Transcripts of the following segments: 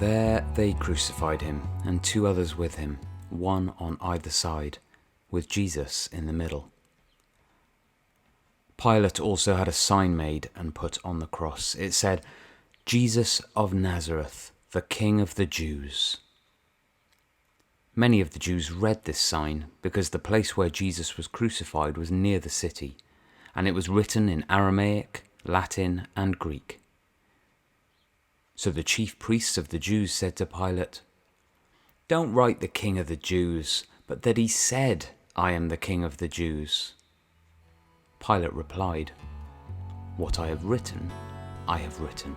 There they crucified him, and 2 others with him, one on either side, with Jesus in the middle. Pilate also had a sign made and put on the cross. It said, "Jesus of Nazareth, the King of the Jews." Many of the Jews read this sign because the place where Jesus was crucified was near the city, and it was written in Aramaic, Latin, and Greek. So the chief priests of the Jews said to Pilate, "Don't write the King of the Jews, but that he said, 'I am the King of the Jews.'" Pilate replied, "What I have written, I have written."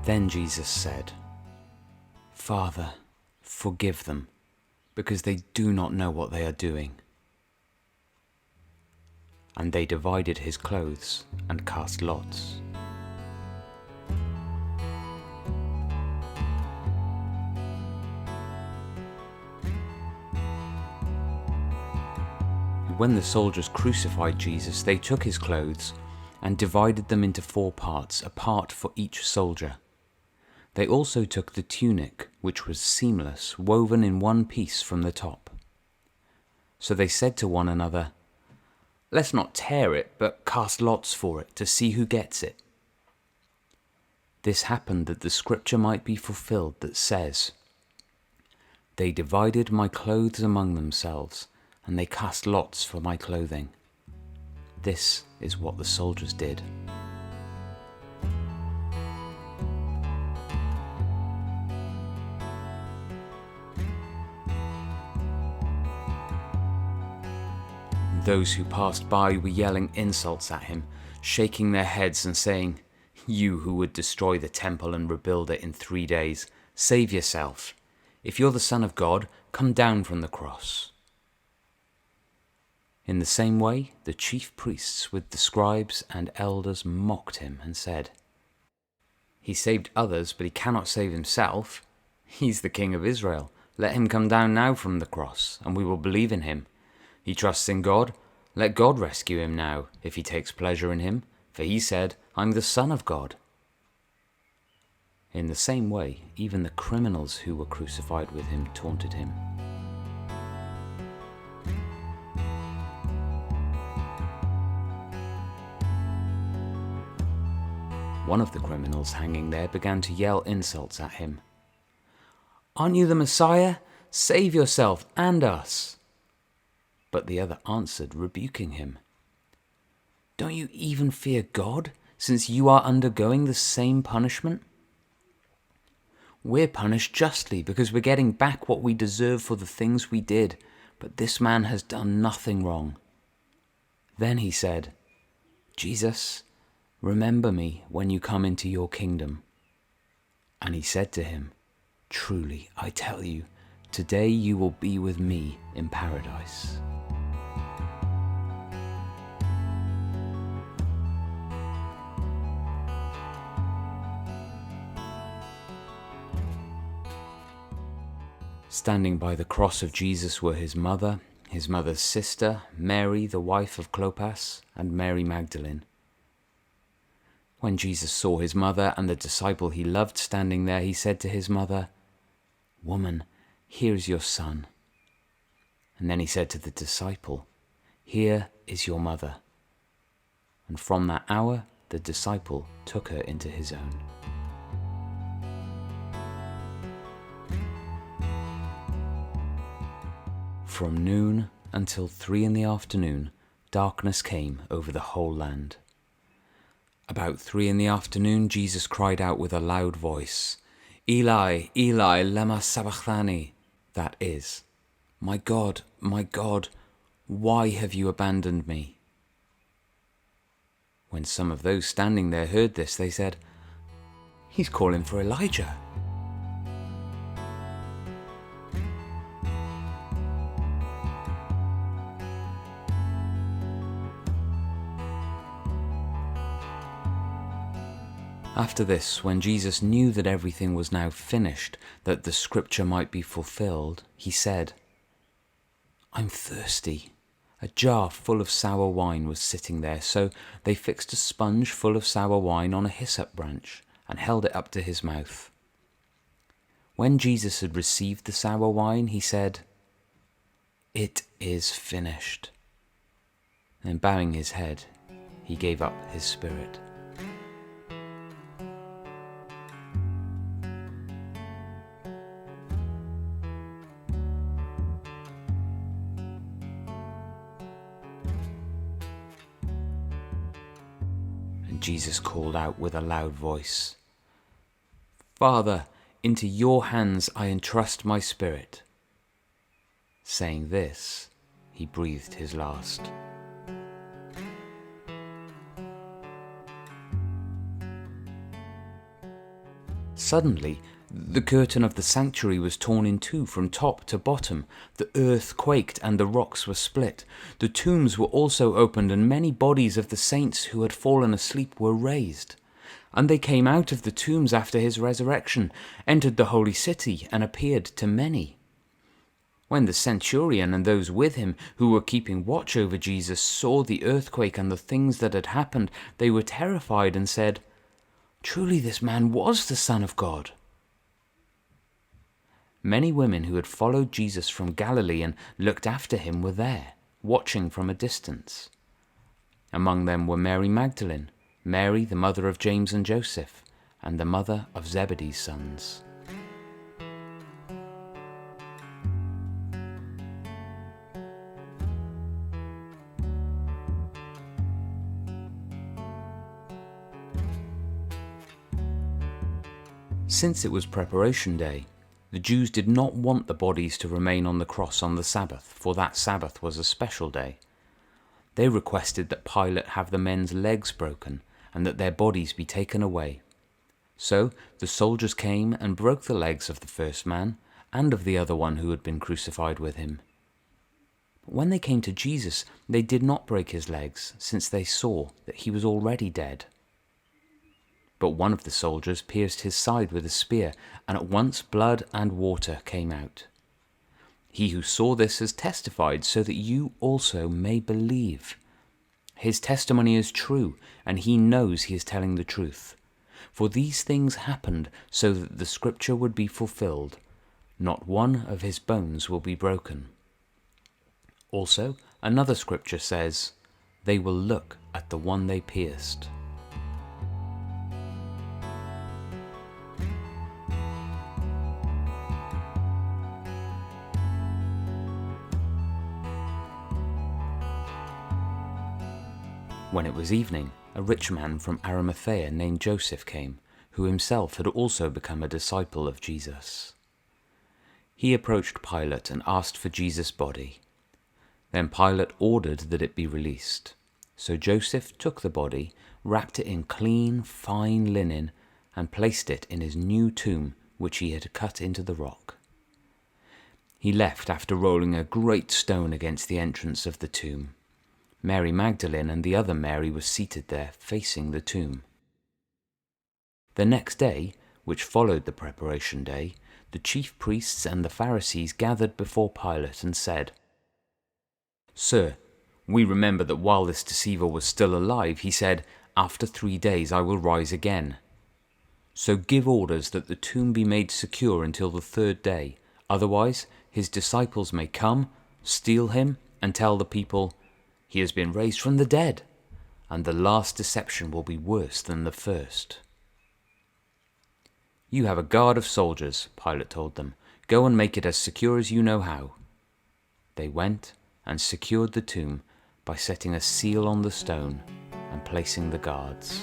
Then Jesus said, "Father, forgive them, because they do not know what they are doing." And they divided his clothes and cast lots. When the soldiers crucified Jesus, they took his clothes and divided them into 4 parts, a part for each soldier. They also took the tunic, which was seamless, woven in one piece from the top. So they said to one another, "Let's not tear it, but cast lots for it, to see who gets it." This happened that the scripture might be fulfilled that says, "They divided my clothes among themselves, and they cast lots for my clothing." This is what the soldiers did. Those who passed by were yelling insults at him, shaking their heads and saying, "You who would destroy the temple and rebuild it in 3 days, save yourself. If you're the Son of God, come down from the cross." In the same way, the chief priests with the scribes and elders mocked him and said, "He saved others, but he cannot save himself. He's the King of Israel. Let him come down now from the cross, and we will believe in him. He trusts in God. Let God rescue him now, if he takes pleasure in him, for he said, 'I'm the Son of God.'" In the same way, even the criminals who were crucified with him taunted him. One of the criminals hanging there began to yell insults at him. "Aren't you the Messiah? Save yourself and us." But the other answered, rebuking him, "Don't you even fear God, since you are undergoing the same punishment? We're punished justly because we're getting back what we deserve for the things we did, but this man has done nothing wrong." Then he said, "Jesus, remember me when you come into your kingdom." And he said to him, "Truly, I tell you, today you will be with me in paradise." Standing by the cross of Jesus were his mother's sister, Mary, the wife of Clopas, and Mary Magdalene. When Jesus saw his mother and the disciple he loved standing there, he said to his mother, "Woman, here is your son." And then he said to the disciple, "Here is your mother." And from that hour, the disciple took her into his own. From noon until 3 p.m, darkness came over the whole land. About 3 p.m, Jesus cried out with a loud voice, "Eli, Eli, lema sabachthani?" That is, my God, why have you abandoned me?" When some of those standing there heard this, they said, "He's calling for Elijah." After this, when Jesus knew that everything was now finished, that the scripture might be fulfilled, he said, "I'm thirsty." A jar full of sour wine was sitting there, so they fixed a sponge full of sour wine on a hyssop branch and held it up to his mouth. When Jesus had received the sour wine, he said, "It is finished." Then bowing his head, he gave up his spirit. And Jesus called out with a loud voice, "Father, into your hands I entrust my spirit." Saying this, he breathed his last. Suddenly, the curtain of the sanctuary was torn in two from top to bottom. The earth quaked and the rocks were split. The tombs were also opened, and many bodies of the saints who had fallen asleep were raised. And they came out of the tombs after his resurrection, entered the holy city, and appeared to many. When the centurion and those with him who were keeping watch over Jesus saw the earthquake and the things that had happened, they were terrified and said, "Truly this man was the Son of God." Many women who had followed Jesus from Galilee and looked after him were there, watching from a distance. Among them were Mary Magdalene, Mary the mother of James and Joseph, and the mother of Zebedee's sons. Since it was preparation day, the Jews did not want the bodies to remain on the cross on the Sabbath, for that Sabbath was a special day. They requested that Pilate have the men's legs broken and that their bodies be taken away. So the soldiers came and broke the legs of the first man and of the other one who had been crucified with him. But when they came to Jesus, they did not break his legs, since they saw that he was already dead. But one of the soldiers pierced his side with a spear, and at once blood and water came out. He who saw this has testified, so that you also may believe. His testimony is true, and he knows he is telling the truth. For these things happened so that the scripture would be fulfilled. Not one of his bones will be broken. Also, another scripture says, "They will look at the one they pierced." When it was evening, a rich man from Arimathea named Joseph came, who himself had also become a disciple of Jesus. He approached Pilate and asked for Jesus' body. Then Pilate ordered that it be released. So Joseph took the body, wrapped it in clean, fine linen, and placed it in his new tomb, which he had cut into the rock. He left after rolling a great stone against the entrance of the tomb. Mary Magdalene and the other Mary were seated there, facing the tomb. The next day, which followed the preparation day, the chief priests and the Pharisees gathered before Pilate and said, "Sir, we remember that while this deceiver was still alive, he said, 'After 3 days I will rise again.' So give orders that the tomb be made secure until the 3rd day. Otherwise, his disciples may come, steal him, and tell the people, 'He has been raised from the dead,' and the last deception will be worse than the first." "You have a guard of soldiers," Pilate told them. "Go and make it as secure as you know how." They went and secured the tomb by setting a seal on the stone and placing the guards.